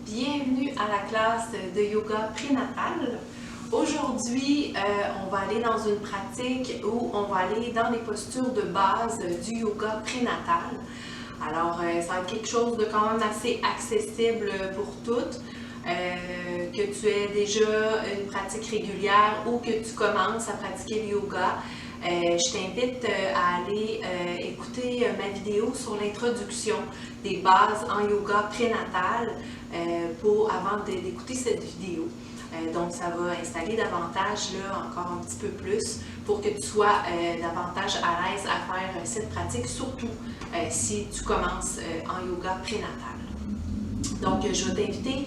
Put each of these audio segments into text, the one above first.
Bienvenue à la classe de yoga prénatal. Aujourd'hui, on va aller dans une pratique où on va aller dans les postures de base du yoga prénatal. Alors, ça va être quelque chose de quand même assez accessible pour toutes. Que tu aies déjà une pratique régulière ou que tu commences à pratiquer le yoga, je t'invite à aller écouter ma vidéo sur l'introduction des bases en yoga prénatal avant d'écouter cette vidéo. Donc, ça va installer davantage, là, encore un petit peu plus, pour que tu sois davantage à l'aise à faire cette pratique, surtout si tu commences en yoga prénatal. Donc, je vais t'inviter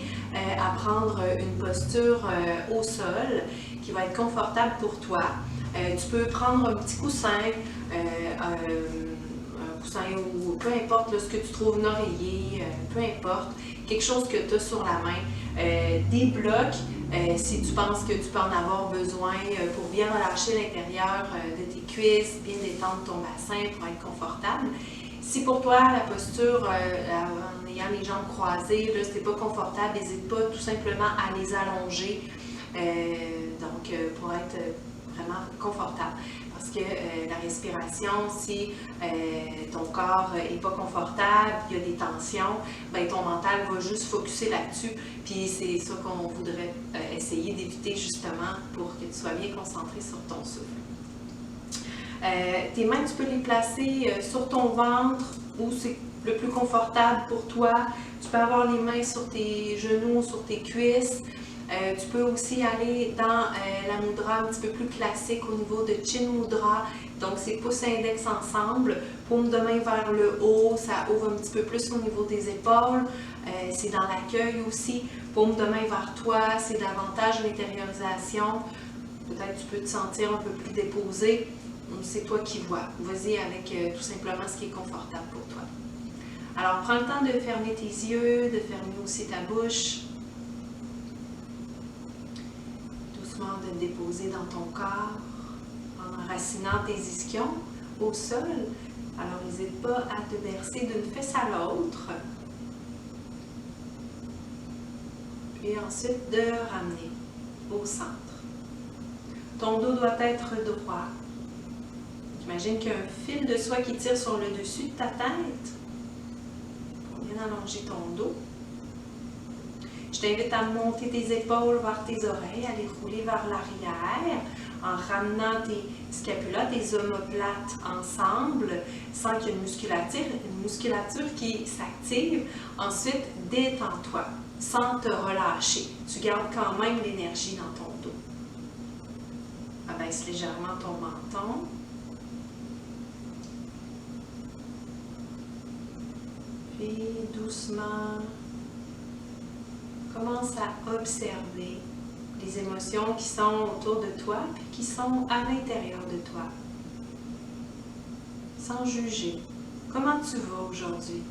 à prendre une posture au sol qui va être confortable pour toi. Tu peux prendre un petit coussin, un coussin ou peu importe là, ce que tu trouves, un oreiller, peu importe, quelque chose que tu as sur la main, des blocs. Si tu penses que tu peux en avoir besoin pour bien relâcher l'intérieur de tes cuisses, bien détendre ton bassin pour être confortable. Si pour toi la posture en ayant les jambes croisées, ce n'est pas confortable, n'hésite pas tout simplement à les allonger pour être vraiment confortable. Parce que la respiration, si ton corps n'est pas confortable, il y a des tensions, ben, ton mental va juste focusser là-dessus. Puis c'est ça qu'on voudrait essayer d'éviter justement pour que tu sois bien concentré sur ton souffle. Tes mains, tu peux les placer sur ton ventre où c'est le plus confortable pour toi. Tu peux avoir les mains sur tes genoux, sur tes cuisses. Tu peux aussi aller dans la mudra un petit peu plus classique au niveau de Chin Mudra. Donc, c'est pouce et index ensemble. Paume de main vers le haut, ça ouvre un petit peu plus au niveau des épaules. C'est dans l'accueil aussi. Paume de main vers toi, c'est davantage l'intériorisation. Peut-être tu peux te sentir un peu plus déposé. C'est toi qui vois. Vas-y avec tout simplement ce qui est confortable pour toi. Alors, prends le temps de fermer tes yeux, de fermer aussi ta bouche. Doucement de te déposer dans ton corps en enracinant tes ischions au sol. Alors, n'hésite pas à te bercer d'une fesse à l'autre. Puis ensuite, de ramener au centre. Ton dos doit être droit. Imagine qu'il y a un fil de soie qui tire sur le dessus de ta tête pour bien allonger ton dos. Je t'invite à monter tes épaules vers tes oreilles, à les rouler vers l'arrière en ramenant tes scapulas, tes omoplates ensemble sans qu'il y ait une musculature qui s'active. Ensuite, détends-toi sans te relâcher. Tu gardes quand même l'énergie dans ton dos. Abaisse légèrement ton menton. Puis doucement, commence à observer les émotions qui sont autour de toi puis qui sont à l'intérieur de toi. Sans juger. Comment tu vas aujourd'hui?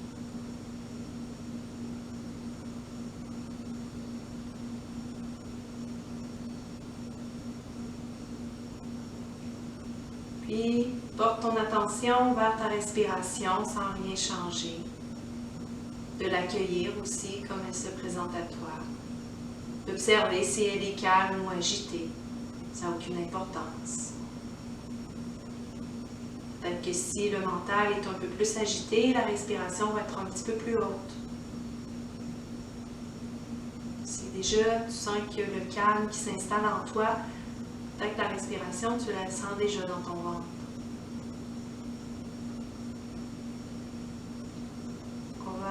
Puis, porte ton attention vers ta respiration sans rien changer. De l'accueillir aussi comme elle se présente à toi. D'observer si elle est calme ou agitée. Ça n'a aucune importance. Peut-être que si le mental est un peu plus agité, la respiration va être un petit peu plus haute. Si déjà tu sens qu'il y a le calme qui s'installe en toi, peut-être que la respiration, tu la sens déjà dans ton ventre.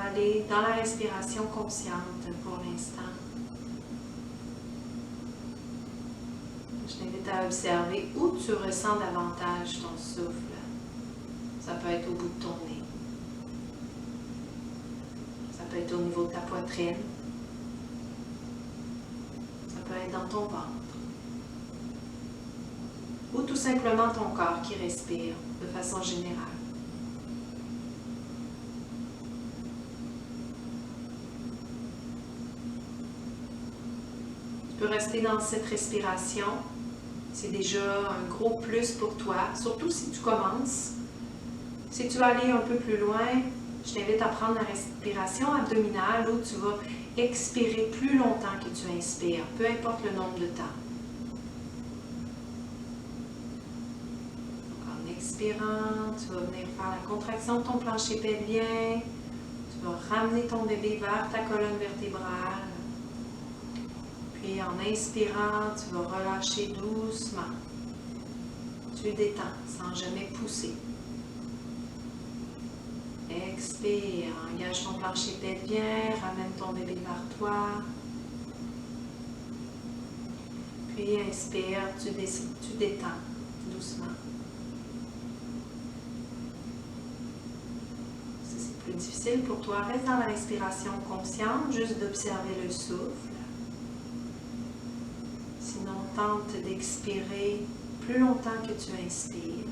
Aller dans la respiration consciente pour l'instant. Je t'invite à observer où tu ressens davantage ton souffle. Ça peut être au bout de ton nez. Ça peut être au niveau de ta poitrine. Ça peut être dans ton ventre. Ou tout simplement ton corps qui respire de façon générale. Tu peux rester dans cette respiration. C'est déjà un gros plus pour toi, surtout si tu commences. Si tu veux aller un peu plus loin, Je t'invite à prendre la respiration abdominale où tu vas expirer plus longtemps que tu inspires, peu importe le nombre de temps. Donc en expirant, tu vas venir faire la contraction de ton plancher pelvien. Tu vas ramener ton bébé vers ta colonne vertébrale. Puis en inspirant, tu vas relâcher doucement. Tu détends sans jamais pousser. Expire, engage ton plancher pelvien, ramène ton bébé vers toi. Puis inspire, tu détends doucement. Si c'est plus difficile pour toi, reste dans la respiration consciente, juste d'observer le souffle. Sinon, tente d'expirer plus longtemps que tu inspires.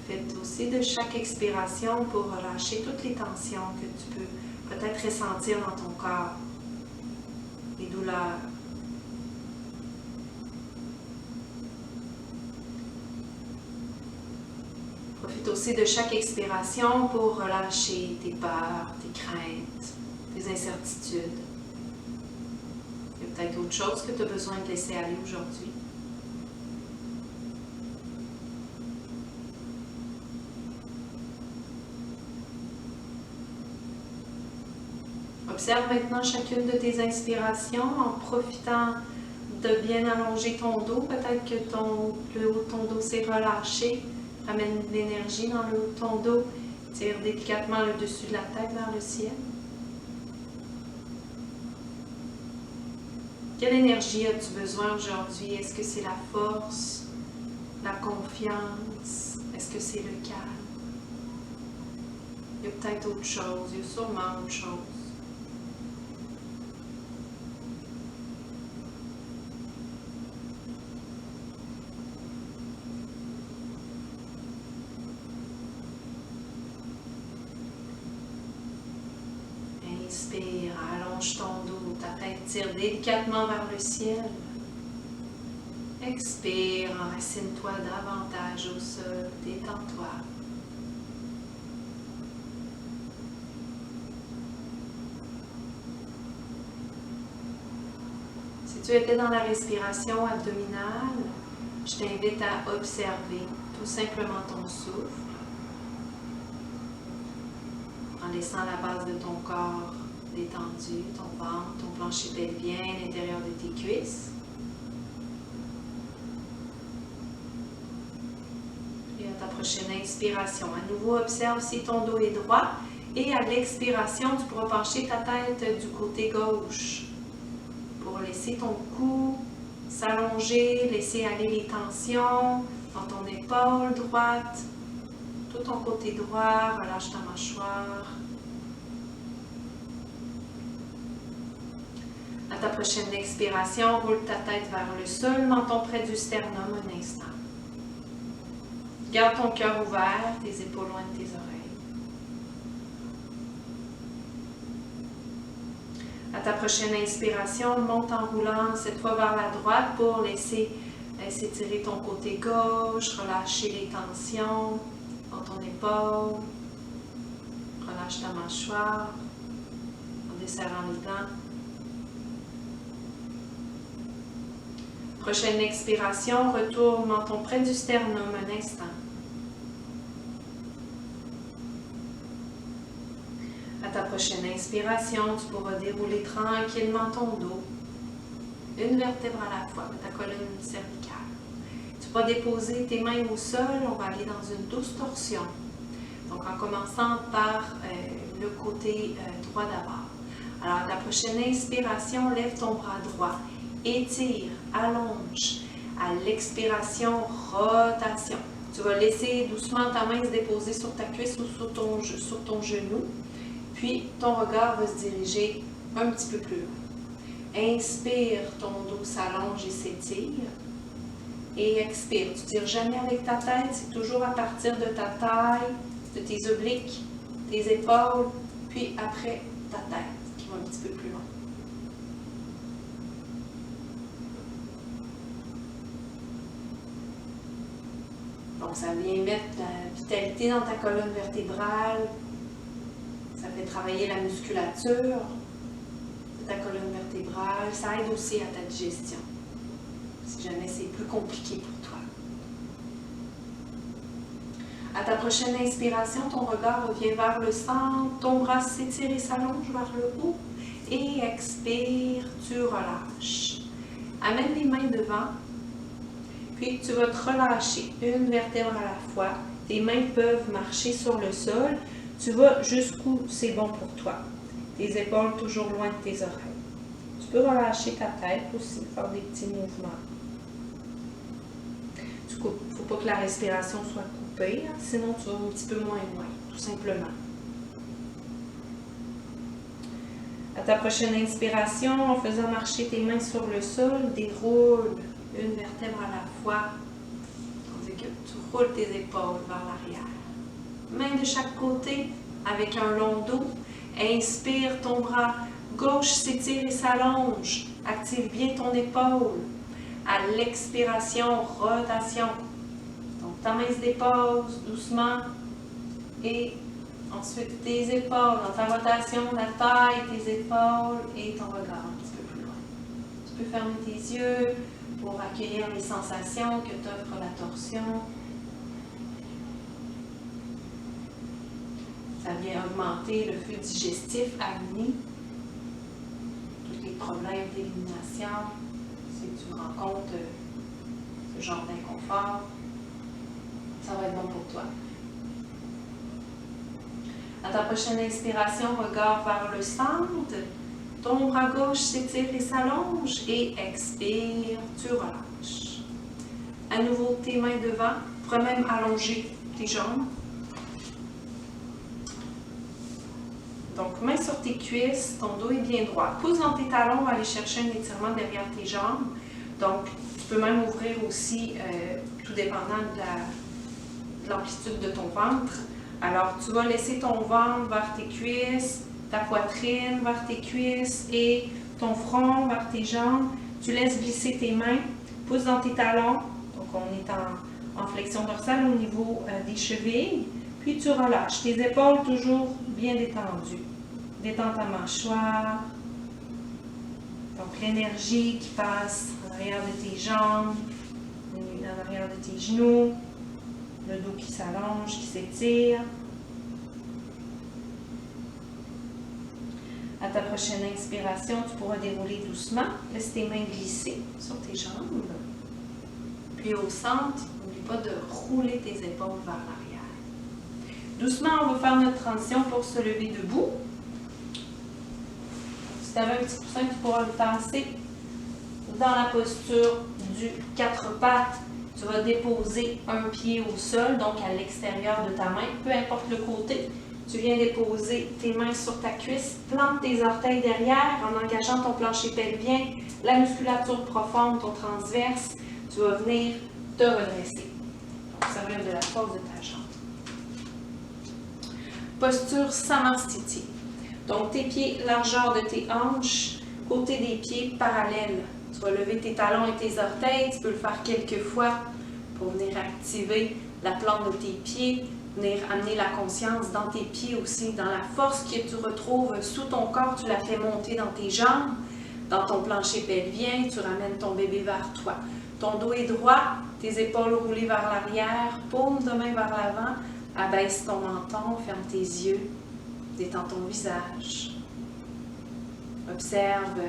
Faites aussi de chaque expiration pour relâcher toutes les tensions que tu peux peut-être ressentir dans ton corps, les douleurs. Profite aussi de chaque expiration pour relâcher tes peurs, tes craintes, tes incertitudes. Il y a peut-être autre chose que tu as besoin de laisser aller aujourd'hui. Observe maintenant chacune de tes inspirations en profitant de bien allonger ton dos. Peut-être que le haut de ton dos s'est relâché. Ramène de l'énergie dans le haut de ton dos. Tire délicatement le dessus de la tête vers le ciel. Quelle énergie as-tu besoin aujourd'hui? Est-ce que c'est la force, la confiance? Est-ce que c'est le calme? Il y a peut-être autre chose. Il y a sûrement autre chose. Inspire, allonge ton dos, ta tête tire délicatement vers le ciel. Expire, enracine-toi davantage au sol, détends-toi. Si tu étais dans la respiration abdominale, je t'invite à observer tout simplement ton souffle, en laissant la base de ton corps détendu, ton ventre, ton plancher pelvien, l'intérieur de tes cuisses. Et à ta prochaine inspiration, à nouveau observe si ton dos est droit et à l'expiration, tu pourras pencher ta tête du côté gauche pour laisser ton cou s'allonger, laisser aller les tensions dans ton épaule droite, tout ton côté droit, relâche ta mâchoire. À ta prochaine expiration, roule ta tête vers le sol, menton près du sternum un instant. Garde ton cœur ouvert, tes épaules loin de tes oreilles. À ta prochaine inspiration, monte en roulant cette fois vers la droite pour laisser s'étirer ton côté gauche, relâcher les tensions dans ton épaule. Relâche ta mâchoire en desserrant les dents. Prochaine expiration, retourne menton près du sternum un instant. À ta prochaine inspiration, tu pourras dérouler tranquillement ton dos, une vertèbre à la fois, ta colonne cervicale. Tu vas déposer tes mains au sol, on va aller dans une douce torsion. Donc en commençant par le côté droit d'abord. Alors à ta prochaine inspiration, lève ton bras droit. Étire, allonge. À l'expiration, rotation. Tu vas laisser doucement ta main se déposer sur ta cuisse ou sur ton genou. Puis ton regard va se diriger un petit peu plus loin. Inspire, ton dos s'allonge et s'étire. Et expire. Tu ne tires jamais avec ta tête, c'est toujours à partir de ta taille, de tes obliques, tes épaules, puis après ta tête qui va un petit peu plus loin. Donc, Donc, ça vient mettre la vitalité dans ta colonne vertébrale. Ça fait travailler la musculature de ta colonne vertébrale. Ça aide aussi à ta digestion, si jamais c'est plus compliqué pour toi. À ta prochaine inspiration, ton regard revient vers le centre, ton bras s'étire et s'allonge vers le haut. Et expire, tu relâches. Amène les mains devant, puis tu vas te relâcher une vertèbre à la fois. Tes mains peuvent marcher sur le sol. Tu vas jusqu'où c'est bon pour toi. Tes épaules toujours loin de tes oreilles. Tu peux relâcher ta tête aussi, faire des petits mouvements. Il ne faut pas que la respiration soit coupée, hein, sinon tu vas un petit peu moins loin, tout simplement. À ta prochaine inspiration, en faisant marcher tes mains sur le sol, déroule une vertèbre à la fois, tandis que tu roules tes épaules vers l'arrière. Main de chaque côté avec un long dos. Inspire, ton bras gauche s'étire et s'allonge. Active bien ton épaule. À l'expiration, rotation. Donc ta main se dépose doucement et ensuite tes épaules, dans ta rotation, la taille, tes épaules et ton regard un petit peu plus loin. Tu peux fermer tes yeux pour accueillir les sensations que t'offre la torsion. Ça vient augmenter le flux digestif à l'uni. Tous les problèmes d'élimination, si tu rencontres ce genre d'inconfort, ça va être bon pour toi. À ta prochaine inspiration, regard vers le centre. Ton bras gauche s'étire et s'allonge. Et expire, tu relâches. À nouveau, tes mains devant. Tu pourrais même allonger tes jambes. Donc, main sur tes cuisses, ton dos est bien droit. Pousse dans tes talons, aller chercher un étirement derrière tes jambes. Donc, tu peux même ouvrir aussi, tout dépendant de l'amplitude de ton ventre. Alors, tu vas laisser ton ventre vers tes cuisses, ta poitrine vers tes cuisses et ton front vers tes jambes. Tu laisses glisser tes mains, pousse dans tes talons. Donc, on est en flexion dorsale au niveau des chevilles. Puis, tu relâches. Tes épaules toujours bien détendues. Détends ta mâchoire. Donc, l'énergie qui passe en arrière de tes jambes, en arrière de tes genoux. Le dos qui s'allonge, qui s'étire. À ta prochaine inspiration, tu pourras dérouler doucement. Laisse tes mains glisser sur tes jambes. Puis au centre, n'oublie pas de rouler tes épaules vers l'arrière. Doucement, on va faire notre transition pour se lever debout. Si tu avais un petit coussin, tu pourras le tasser dans la posture du 4 pattes. Tu vas déposer un pied au sol, donc à l'extérieur de ta main, peu importe le côté. Tu viens déposer tes mains sur ta cuisse, plante tes orteils derrière en engageant ton plancher pelvien, la musculature profonde, ton transverse. Tu vas venir te redresser. Donc, servir de la force de ta jambe. Posture Samasthiti. Donc, tes pieds, largeur de tes hanches, côté des pieds parallèles. Tu vas lever tes talons et tes orteils. Tu peux le faire quelques fois pour venir activer la plante de tes pieds, venir amener la conscience dans tes pieds aussi, dans la force que tu retrouves sous ton corps. Tu la fais monter dans tes jambes, dans ton plancher pelvien. Tu ramènes ton bébé vers toi. Ton dos est droit, tes épaules roulées vers l'arrière, paume de main vers l'avant. Abaisse ton menton, ferme tes yeux, détends ton visage. Observe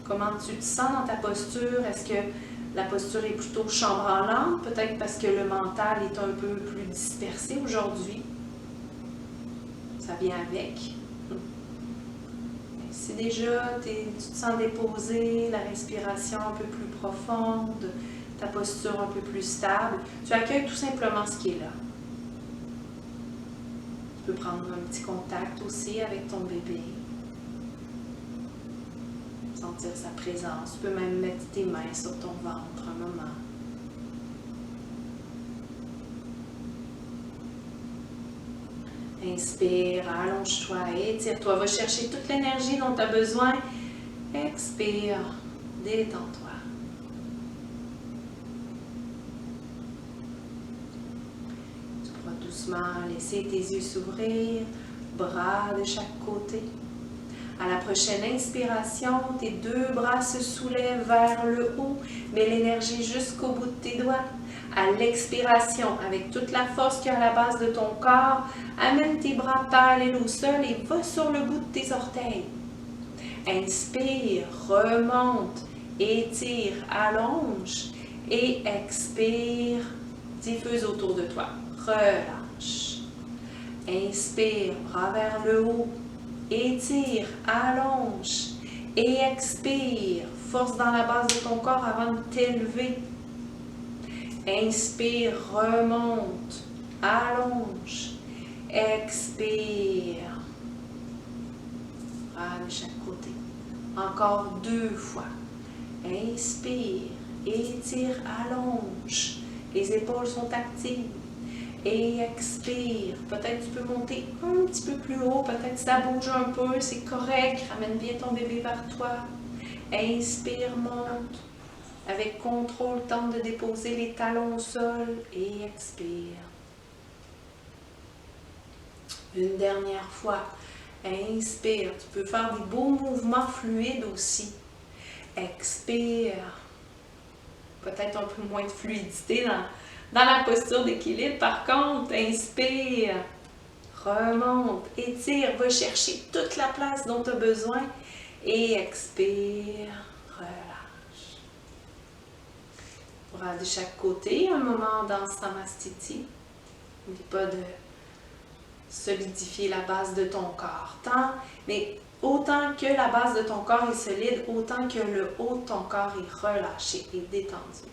comment tu te sens dans ta posture. Est-ce que la posture est plutôt chambranlante? Peut-être parce que le mental est un peu plus dispersé aujourd'hui. Ça vient avec. Si déjà tu te sens déposé, la respiration un peu plus profonde, ta posture un peu plus stable, tu accueilles tout simplement ce qui est là. Tu peux prendre un petit contact aussi avec ton bébé. Sentir sa présence. Tu peux même mettre tes mains sur ton ventre un moment. Inspire, allonge-toi, étire-toi. Va chercher toute l'énergie dont tu as besoin. Expire, détends-toi. doucement, laissez tes yeux s'ouvrir, bras de chaque côté. À la prochaine inspiration, tes deux bras se soulèvent vers le haut, mets l'énergie jusqu'au bout de tes doigts. À l'expiration, avec toute la force qu'il y a à la base de ton corps, amène tes bras parallèles au sol et va sur le bout de tes orteils. Inspire, remonte, étire, allonge et expire, diffuse autour de toi. Relâche. Inspire, bras vers le haut. Étire, allonge et expire. Force dans la base de ton corps avant de t'élever. Inspire, remonte, allonge, expire. Bras de chaque côté. Encore 2 fois. Inspire, étire, allonge. Les épaules sont actives. Et expire. Peut-être tu peux monter un petit peu plus haut. Peut-être ça bouge un peu. C'est correct. Ramène bien ton bébé vers toi. Inspire, monte. Avec contrôle, tente de déposer les talons au sol. Et expire. Une dernière fois. Inspire. Tu peux faire des beaux mouvements fluides aussi. Expire. Peut-être un peu moins de fluidité dans la posture d'équilibre. Par contre, inspire, remonte, étire, va chercher toute la place dont tu as besoin et expire, relâche. Bras de chaque côté, un moment dans Samastiti. N'oublie pas de solidifier la base de ton corps. Mais autant que la base de ton corps est solide, autant que le haut de ton corps est relâché et détendu.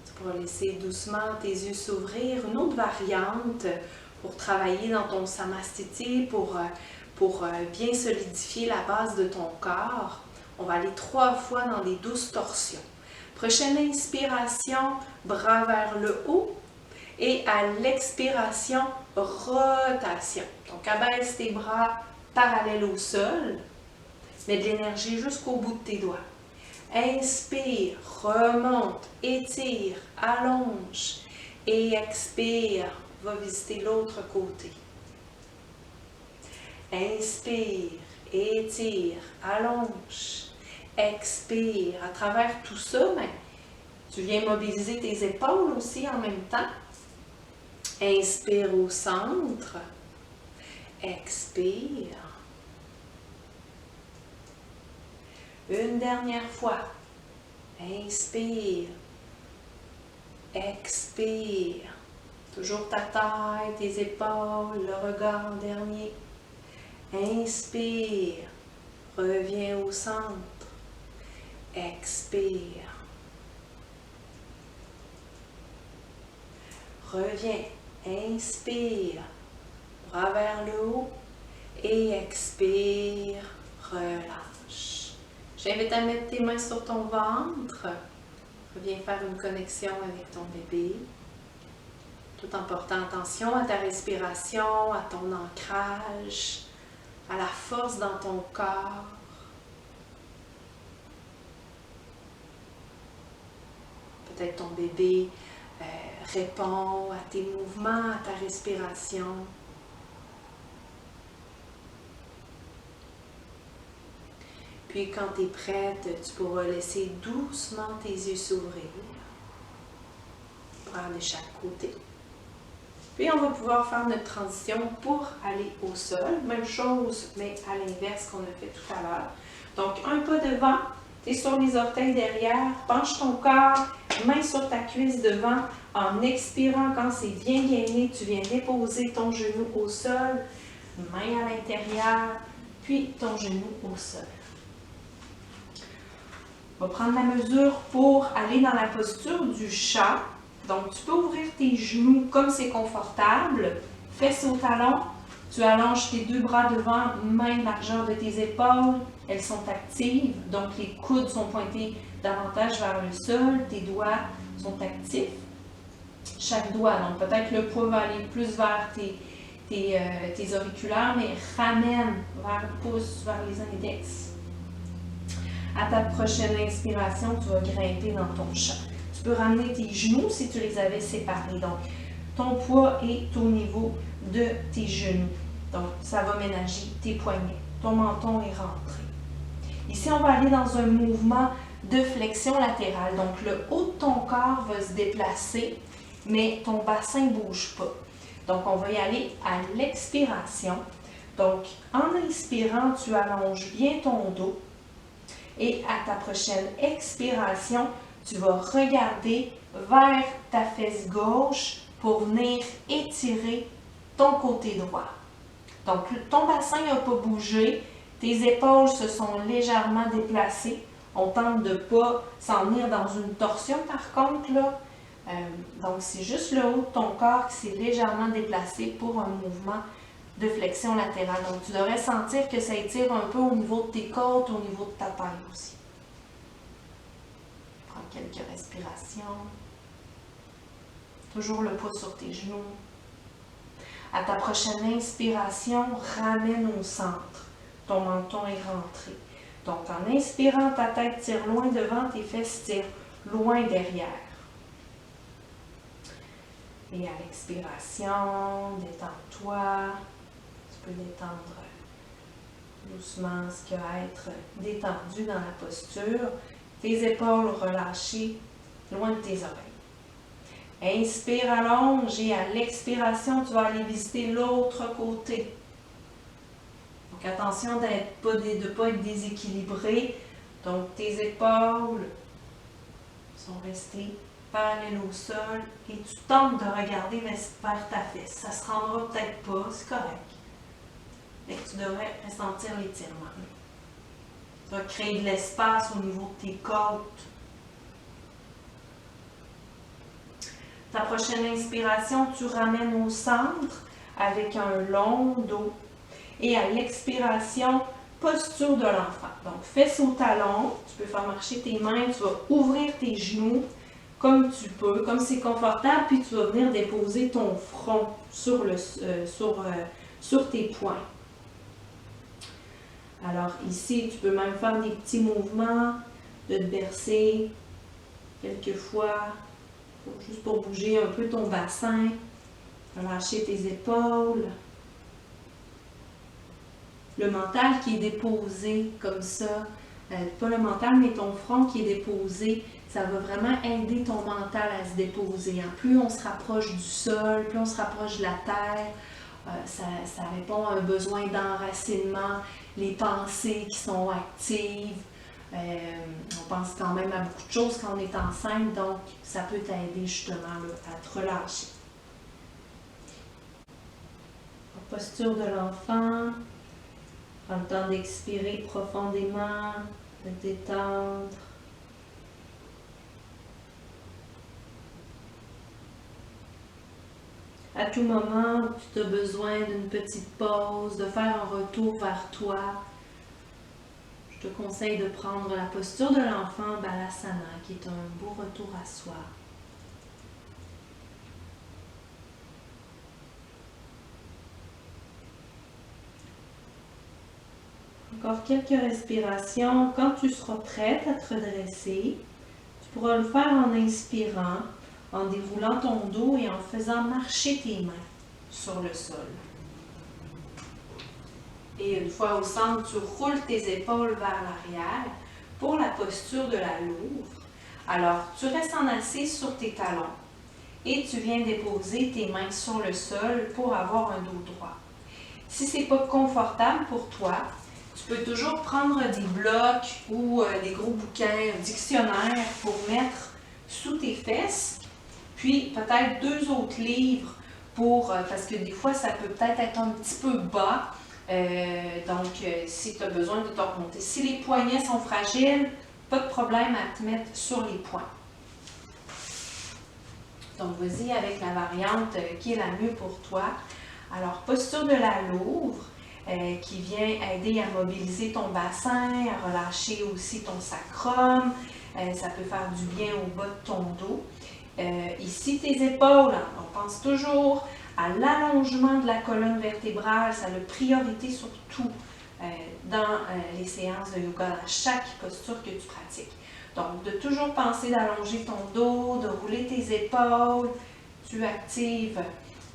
Tu pourras laisser doucement tes yeux s'ouvrir. Une autre variante pour travailler dans ton Samastiti, pour bien solidifier la base de ton corps. On va aller 3 fois dans des douces torsions. Prochaine inspiration, bras vers le haut. Et à l'expiration, rotation. Donc, abaisse tes bras parallèles au sol. Mets de l'énergie jusqu'au bout de tes doigts. Inspire, remonte, étire, allonge. Et expire, va visiter l'autre côté. Inspire, étire, allonge. Expire. À travers tout ça, tu viens mobiliser tes épaules aussi en même temps. Inspire au centre. Expire. Une dernière fois. Inspire. Expire. Toujours ta taille, tes épaules, le regard en dernier. Inspire. Reviens au centre. Expire. Reviens. Inspire. Bras vers le haut. Et expire. Relâche. J'invite à mettre tes mains sur ton ventre. Reviens faire une connexion avec ton bébé. Tout en portant attention à ta respiration, à ton ancrage, à la force dans ton corps. Peut-être ton bébé répond à tes mouvements, à ta respiration. Puis quand tu es prête, tu pourras laisser doucement tes yeux s'ouvrir. Bras de chaque côté. Puis on va pouvoir faire notre transition pour aller au sol. Même chose, mais à l'inverse qu'on a fait tout à l'heure. Donc un pas devant, tu es sur les orteils derrière, penche ton corps, main sur ta cuisse devant. En expirant, quand c'est bien gainé, tu viens déposer ton genou au sol, main à l'intérieur, puis ton genou au sol. On va prendre la mesure pour aller dans la posture du chat. Donc, tu peux ouvrir tes genoux comme c'est confortable, fesses au talon. Tu allonges tes 2 bras devant, même largeur de tes épaules. Elles sont actives, donc les coudes sont pointés davantage vers le sol. Tes doigts sont actifs. Chaque doigt, donc peut-être le poids va aller plus vers tes auriculaires, mais ramène vers le pouce, vers les index. À ta prochaine inspiration, tu vas grimper dans ton champ. Tu peux ramener tes genoux si tu les avais séparés. Donc, ton poids est au niveau de tes genoux. Donc, ça va ménager tes poignets. Ton menton est rentré. Ici, on va aller dans un mouvement de flexion latérale. Donc, le haut de ton corps va se déplacer, mais ton bassin ne bouge pas. Donc, on va y aller à l'expiration. Donc, en inspirant, tu allonges bien ton dos. Et à ta prochaine expiration, tu vas regarder vers ta fesse gauche pour venir étirer ton côté droit. Donc, ton bassin n'a pas bougé, tes épaules se sont légèrement déplacées. On tente de ne pas s'en venir dans une torsion par contre, là. Donc, c'est juste le haut de ton corps qui s'est légèrement déplacé pour un mouvement de flexion latérale. Donc, tu devrais sentir que ça étire un peu au niveau de tes côtes, au niveau de ta taille aussi. Prends quelques respirations. Toujours le poids sur tes genoux. À ta prochaine inspiration, ramène au centre. Ton menton est rentré. Donc, en inspirant, ta tête tire loin devant, tes fesses tirent loin derrière. Et à l'expiration, détends-toi. Tu peux détendre doucement ce qu'il y a à être détendu dans la posture. Tes épaules relâchées loin de tes oreilles. Inspire, allonge et à l'expiration, tu vas aller visiter l'autre côté. Donc attention de ne pas être déséquilibré. Donc tes épaules sont restées parallèles au sol et tu tentes de regarder vers ta fesse. Ça ne se rendra peut-être pas, c'est correct. Mais tu devrais ressentir l'étirement. Tu vas créer de l'espace au niveau de tes côtes. Ta prochaine inspiration, tu ramènes au centre avec un long dos. Et à l'expiration, posture de l'enfant. Donc, fesses au talon, tu peux faire marcher tes mains, tu vas ouvrir tes genoux comme tu peux, comme c'est confortable, puis tu vas venir déposer ton front sur tes poings. Alors ici, tu peux même faire des petits mouvements de te bercer quelquefois, juste pour bouger un peu ton bassin, relâcher tes épaules. Le mental qui est déposé comme ça, pas le mental, mais ton front qui est déposé, ça va vraiment aider ton mental à se déposer. Plus on se rapproche du sol, plus on se rapproche de la terre, ça répond à un besoin d'enracinement, les pensées qui sont actives. On pense quand même à beaucoup de choses quand on est enceinte, donc ça peut t'aider justement là, à te relâcher. La posture de l'enfant, prends le temps d'expirer profondément, de détendre. À tout moment où tu as besoin d'une petite pause, de faire un retour vers toi, je te conseille de prendre la posture de l'enfant Balasana, qui est un beau retour à soi. Encore quelques respirations. Quand tu seras prête à te redresser, tu pourras le faire en inspirant, en déroulant ton dos et en faisant marcher tes mains sur le sol. Et une fois au centre, tu roules tes épaules vers l'arrière pour la posture de la Louvre. Alors, tu restes en assis sur tes talons et tu viens déposer tes mains sur le sol pour avoir un dos droit. Si ce n'est pas confortable pour toi, tu peux toujours prendre des blocs ou des gros bouquins, un dictionnaire pour mettre sous tes fesses, puis peut-être 2 autres livres parce que des fois ça peut être un petit peu bas, donc si tu as besoin de te remonter. Si les poignets sont fragiles, pas de problème à te mettre sur les poings. Donc vas-y avec la variante qui est la mieux pour toi. Alors posture de la Louvre. Qui vient aider à mobiliser ton bassin, à relâcher aussi ton sacrum. Ça peut faire du bien au bas de ton dos. Ici, tes épaules, on pense toujours à l'allongement de la colonne vertébrale. Ça a la priorité sur tout dans les séances de yoga, dans chaque posture que tu pratiques. Donc, de toujours penser d'allonger ton dos, de rouler tes épaules. Tu actives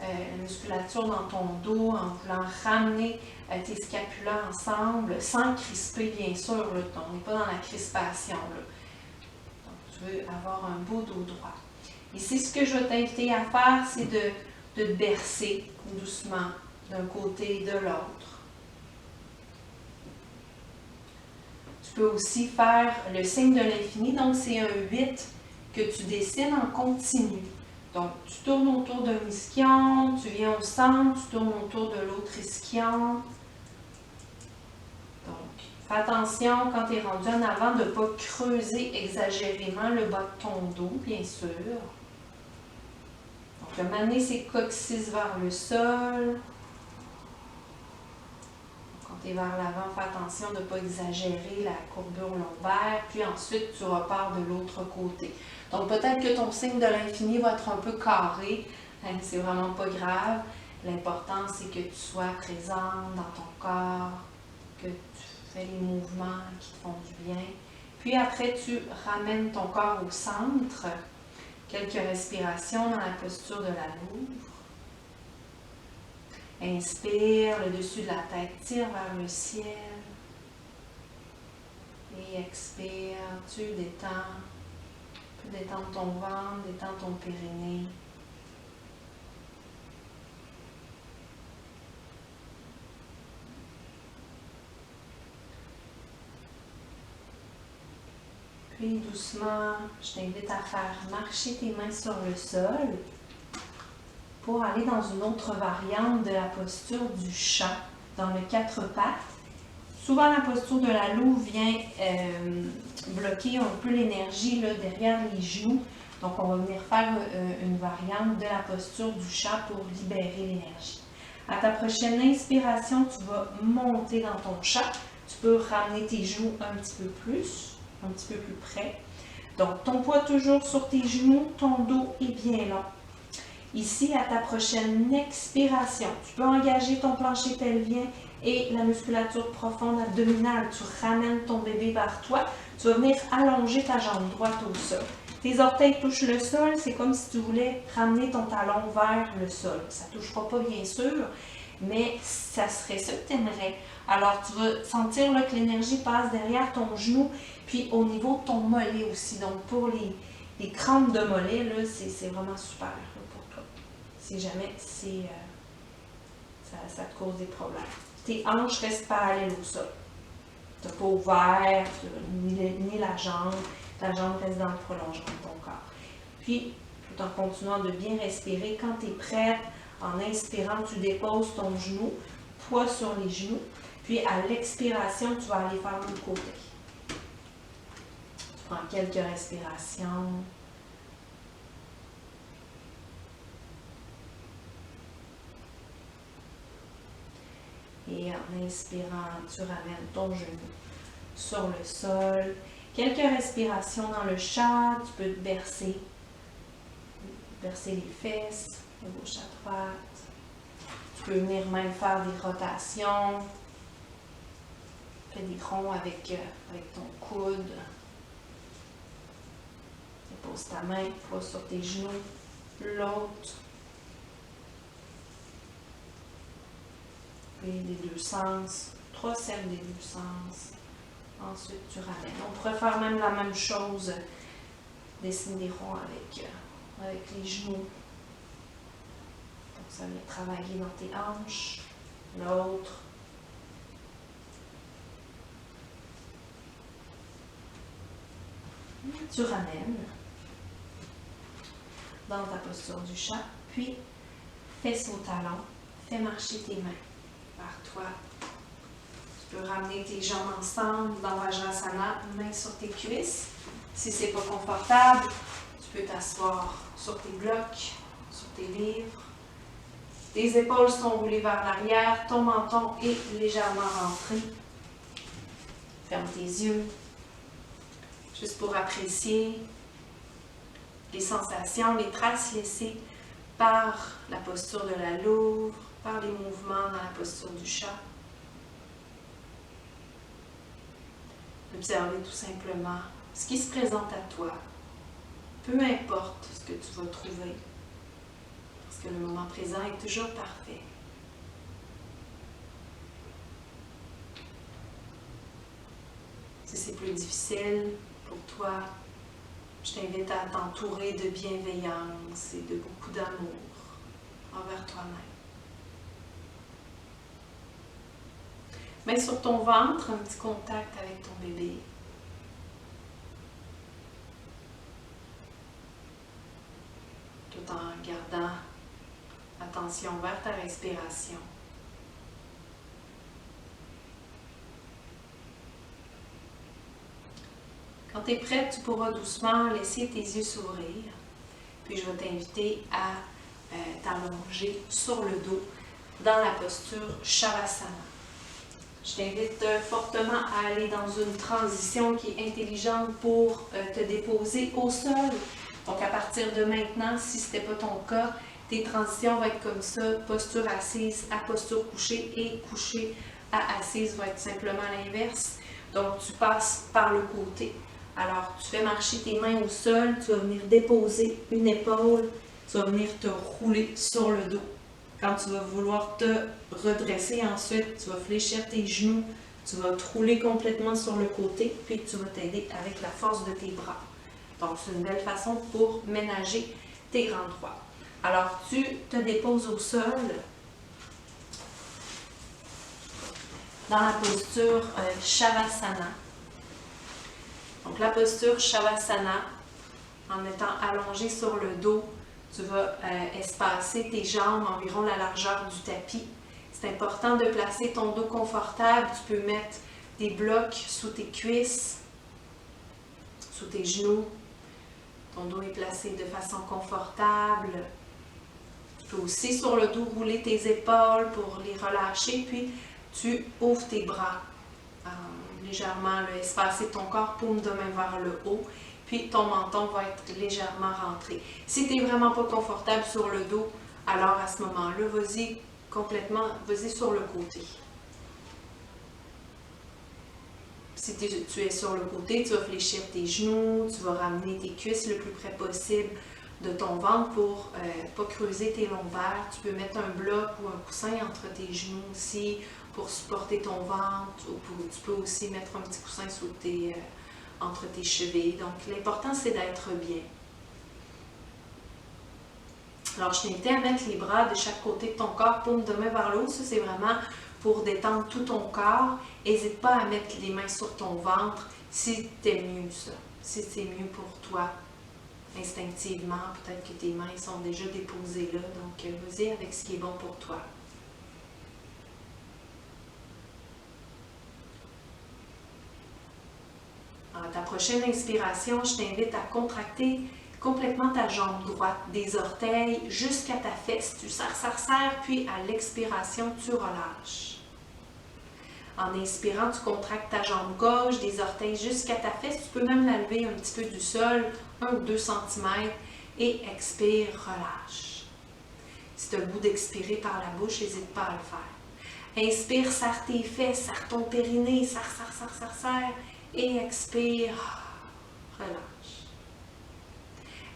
la musculature dans ton dos en voulant ramener tes scapulas ensemble, sans crisper bien sûr. Là, on n'est pas dans la crispation. Là. Donc, tu veux avoir un beau dos droit. Ici, ce que je vais t'inviter à faire, c'est de te bercer doucement d'un côté et de l'autre. Tu peux aussi faire le signe de l'infini, donc c'est un 8 que tu dessines en continu. Donc, tu tournes autour d'un ischion, tu viens au centre, tu tournes autour de l'autre ischion. Donc, fais attention quand tu es rendu en avant de ne pas creuser exagérément le bas de ton dos, bien sûr. Donc, amener ses coccyx vers le sol. Quand tu es vers l'avant, fais attention de ne pas exagérer la courbure lombaire. Puis ensuite, tu repars de l'autre côté. Donc, peut-être que ton signe de l'infini va être un peu carré. C'est vraiment pas grave. L'important, c'est que tu sois présente dans ton corps, que tu fais les mouvements qui te font du bien. Puis après, tu ramènes ton corps au centre. Quelques respirations dans la posture de la Louvre. Inspire, le dessus de la tête tire vers le ciel. Et expire, tu détends. Tu peux détendre ton ventre, détendre ton périnée. Puis doucement, je t'invite à faire marcher tes mains sur le sol pour aller dans une autre variante de la posture du chat, dans le 4 pattes. Souvent, la posture de la louve vient bloquer un peu l'énergie derrière les genoux. Donc, on va venir faire une variante de la posture du chat pour libérer l'énergie. À ta prochaine inspiration, tu vas monter dans ton chat. Tu peux ramener tes genoux un petit peu plus près. Donc, ton poids toujours sur tes genoux, ton dos est bien long. Ici, à ta prochaine expiration, tu peux engager ton plancher pelvien et la musculature profonde abdominale. Tu ramènes ton bébé vers toi. Tu vas venir allonger ta jambe droite au sol. Tes orteils touchent le sol. C'est comme si tu voulais ramener ton talon vers le sol. Ça ne touchera pas, bien sûr, mais ça serait ça que tu aimerais. Alors, tu vas sentir là, que l'énergie passe derrière ton genou, puis au niveau de ton mollet aussi. Donc, pour les crampes de mollet, c'est vraiment super là, pour toi. Si jamais ça te cause des problèmes. Tes hanches restent parallèles au sol. Tu n'as pas ouvert, ni la jambe. Ta jambe reste dans le prolongement de ton corps. Puis, tout en continuant de bien respirer, quand tu es prête, en inspirant, tu déposes ton genou, poids sur les genoux. Puis, à l'expiration, tu vas aller faire l'autre côté. Tu prends quelques respirations. Et en inspirant, tu ramènes ton genou sur le sol. Quelques respirations dans le chat. Tu peux te bercer les fesses, de gauche à droite. Tu peux venir même faire des rotations. Fais des ronds avec ton coude. Dépose ta main, poids sur tes genoux. L'autre. Des deux sens, 3 cercles des deux sens. Ensuite, tu ramènes. On pourrait faire même la même chose, dessiner des ronds avec les genoux. Donc, ça vient travailler dans tes hanches. L'autre. Tu ramènes dans ta posture du chat, puis fesses au talon, fais marcher tes mains vers toi. Tu peux ramener tes jambes ensemble dans Vajrasana, mains sur tes cuisses. Si ce n'est pas confortable, tu peux t'asseoir sur tes blocs, sur tes livres. Tes épaules sont roulées vers l'arrière, ton menton est légèrement rentré. Ferme tes yeux, juste pour apprécier les sensations, les traces laissées par la posture de la Louvre, par les mouvements dans la posture du chat. Observer tout simplement ce qui se présente à toi. Peu importe ce que tu vas trouver. Parce que le moment présent est toujours parfait. Si c'est plus difficile pour toi, je t'invite à t'entourer de bienveillance et de beaucoup d'amour envers toi-même. Mets sur ton ventre un petit contact avec ton bébé. Tout en gardant attention vers ta respiration. Quand tu es prête, tu pourras doucement laisser tes yeux s'ouvrir. Puis je vais t'inviter à t'allonger sur le dos dans la posture Shavasana. Je t'invite fortement à aller dans une transition qui est intelligente pour te déposer au sol. Donc à partir de maintenant, si ce n'était pas ton cas, tes transitions vont être comme ça, posture assise à posture couchée et couchée à assise va être simplement l'inverse. Donc tu passes par le côté. Alors tu fais marcher tes mains au sol, tu vas venir déposer une épaule, tu vas venir te rouler sur le dos. Quand tu vas vouloir te redresser ensuite, tu vas fléchir tes genoux, tu vas te rouler complètement sur le côté, puis tu vas t'aider avec la force de tes bras. Donc c'est une belle façon pour ménager tes grands droits. Alors tu te déposes au sol dans la posture Shavasana. Donc la posture Shavasana, en étant allongé sur le dos, tu vas espacer tes jambes environ la largeur du tapis. C'est important de placer ton dos confortable. Tu peux mettre des blocs sous tes cuisses, sous tes genoux. Ton dos est placé de façon confortable. Tu peux aussi sur le dos rouler tes épaules pour les relâcher, puis tu ouvres tes bras. Légèrement espacer ton corps, paume de main vers le haut, puis ton menton va être légèrement rentré. Si tu n'es vraiment pas confortable sur le dos, alors à ce moment-là, vas-y complètement, vas-y sur le côté. Si tu es sur le côté, tu vas fléchir tes genoux, tu vas ramener tes cuisses le plus près possible de ton ventre pour ne pas creuser tes lombaires. Tu peux mettre un bloc ou un coussin entre tes genoux aussi pour supporter ton ventre. Tu peux aussi mettre un petit coussin entre tes chevilles. Donc l'important c'est d'être bien. Alors je t'invite à mettre les bras de chaque côté de ton corps, paume de main vers le haut. Ça c'est vraiment pour détendre tout ton corps. N'hésite pas à mettre les mains sur ton ventre si c'est mieux ça. Si c'est mieux pour toi. Instinctivement, peut-être que tes mains sont déjà déposées là, donc vas-y avec ce qui est bon pour toi. À ta prochaine inspiration, je t'invite à contracter complètement ta jambe droite, des orteils jusqu'à ta fesse. Tu serres, puis à l'expiration, tu relâches. En inspirant, tu contractes ta jambe gauche, des orteils jusqu'à ta fesse. Tu peux même la lever un petit peu du sol, 1 ou 2 cm, et expire, relâche. Si tu as le goût d'expirer par la bouche, n'hésite pas à le faire. Inspire, serre tes fesses, serre ton périnée, serre, et expire, relâche.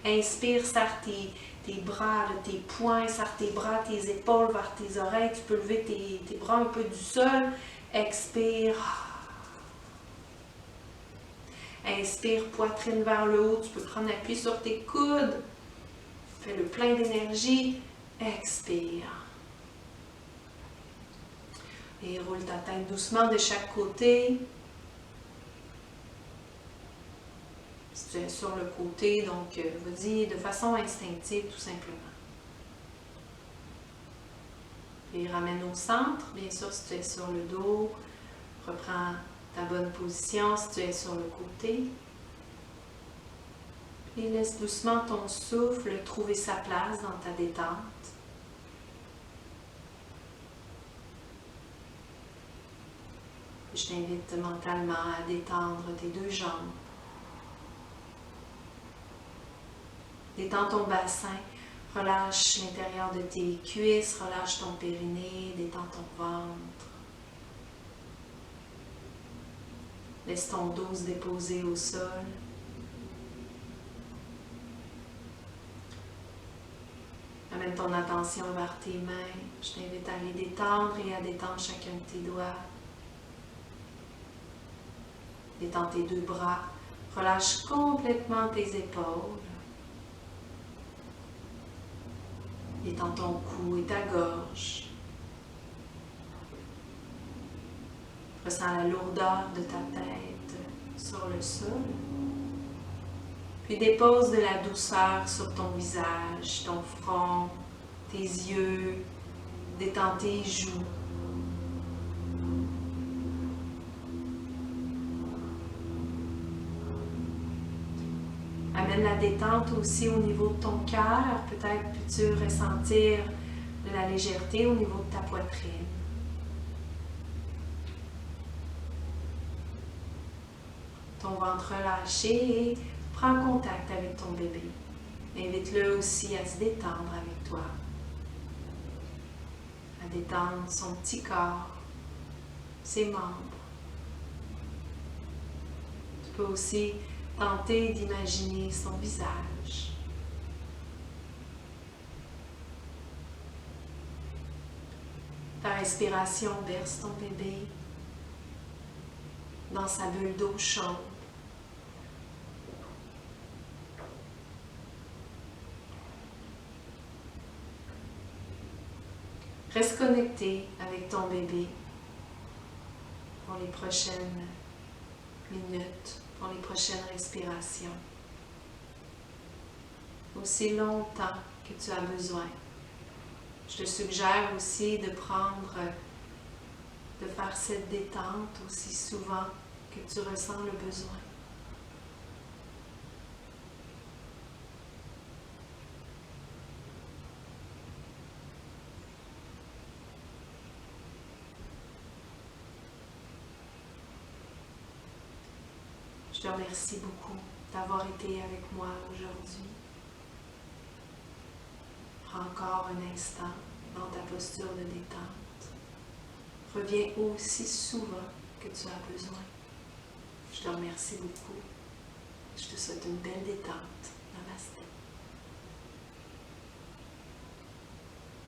Inspire, serre tes bras, tes poings, serre tes bras, tes épaules vers tes oreilles. Tu peux lever tes bras un peu du sol. Expire. Inspire, poitrine vers le haut. Tu peux prendre appui sur tes coudes. Fais le plein d'énergie. Expire. Et roule ta tête doucement de chaque côté. Si tu es sur le côté, donc vas-y de façon instinctive tout simplement. Et ramène au centre, bien sûr si tu es sur le dos, reprends ta bonne position si tu es sur le côté. Et laisse doucement ton souffle trouver sa place dans ta détente. Je t'invite mentalement à détendre tes deux jambes. Détends ton bassin. Relâche l'intérieur de tes cuisses, relâche ton périnée, détends ton ventre. Laisse ton dos se déposer au sol. Amène ton attention vers tes mains. Je t'invite à les détendre et à détendre chacun de tes doigts. Détends tes deux bras. Relâche complètement tes épaules. Détends ton cou et ta gorge. Ressens la lourdeur de ta tête sur le sol. Puis dépose de la douceur sur ton visage, ton front, tes yeux. Détends tes joues. Amène la détente aussi au niveau de ton cœur. Peut-être peux-tu ressentir de la légèreté au niveau de ta poitrine. Ton ventre relâché et prends contact avec ton bébé. Invite-le aussi à se détendre avec toi. À détendre son petit corps, ses membres. Tu peux aussi tenter d'imaginer son visage. Ta respiration berce ton bébé dans sa bulle d'eau chaude. Reste connecté avec ton bébé pour les prochaines minutes, pour les prochaines respirations. Aussi longtemps que tu as besoin. Je te suggère aussi de faire cette détente aussi souvent que tu ressens le besoin. Je te remercie beaucoup d'avoir été avec moi aujourd'hui. Prends encore un instant dans ta posture de détente. Reviens aussi souvent que tu as besoin. Je te remercie beaucoup. Je te souhaite une belle détente. Namasté.